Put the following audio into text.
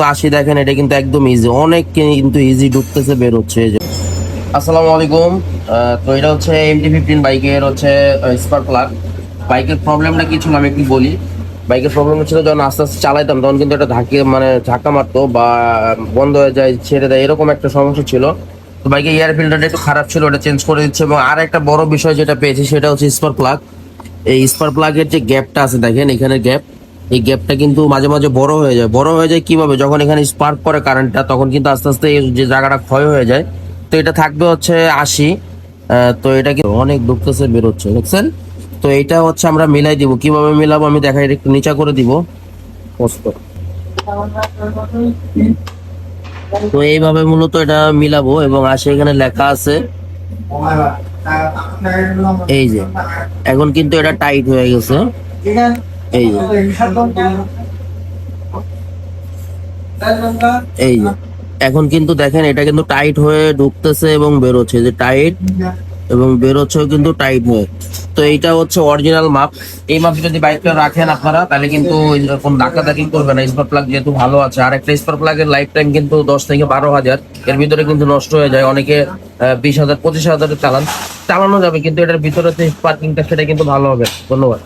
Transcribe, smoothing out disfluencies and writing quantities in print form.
কিন্তু 80 দেখেন, এটা কিন্তু একদম ইজি, অনেক কিন্তু ইজি ঢুকতেছে বের হচ্ছে। এই যে আসসালামু আলাইকুম। তো এটা হচ্ছে MT-15 বাইকের হচ্ছে স্পার্ক প্লাগ। বাইকের প্রবলেমটা কিছু না, আমি একটু বলি। বাইকের প্রবলেম ছিল যখন আস্তে আস্তে চালাইতাম তখন কিন্তু এটা ধাক্কা মারতো বা বন্ধ হয়ে যায়, ছেড়ে দেয়, এরকম একটা সমস্যা ছিল। তো বাইকের এয়ার ফিল্টারটা একটু খারাপ ছিল, ওটা চেঞ্জ করে দিচ্ছে। এবং আর একটা বড় বিষয় যেটা পেয়েছি সেটা হচ্ছে স্পার্ক প্লাগ। এই স্পার্ক প্লাগের যে গ্যাপটা আছে দেখেন, এখানে গ্যাপ, এই গ্যাপটা কিন্তু মাঝে মাঝে বড় হয়ে যায় কিভাবে, যখন এখানে স্পার্ক করে কারেন্টটা তখন কিন্তু আস্তে আস্তে এই যে জায়গাটা ক্ষয় হয়ে যায়। তো এটা থাকবে হচ্ছে 80। তো এটা কি অনেক ঢুকতেছে বেরোচ্ছে, দেখছেন? তো এটা হচ্ছে আমরা মিলাই দিব, কিভাবে মিলাবো আমি দেখাই, একটু নিচা করে দিব কষ্ট। তো এইভাবে মূলত এটা মিলাবো এবং আসে এখানে লেখা আছে, এই যে এখন কিন্তু এটা টাইট হয়ে গেছে। এই যে এই যে এখন কিন্তু দেখেন এটা কিন্তু টাইট হয়ে ঢুকতেছে এবং বেরোচ্ছে, যে টাইট এবং বেরোচ্ছেও কিন্তু টাইট হয়ে। তো এইটা হচ্ছে অরিজিনাল মাপ। এই মাপ যদি বাইকটা রাখেন আপনারা তাহলে কিন্তু এরকম ধাক্কাধাক্কি করবে না। স্পার্ক প্লাগ যেহেতু ভালো আছে, আর একটা স্পার্ক প্লাগের লাইফ টাইম কিন্তু 10 থেকে 12 হাজার, এর ভিতরে কিন্তু নষ্ট হয়ে যায়। অনেকে 20,000 25,000 চালানো যাবে, কিন্তু এটার ভিতরে যে স্পার্কিংটা সেটা কিন্তু ভালো হবে। ধন্যবাদ।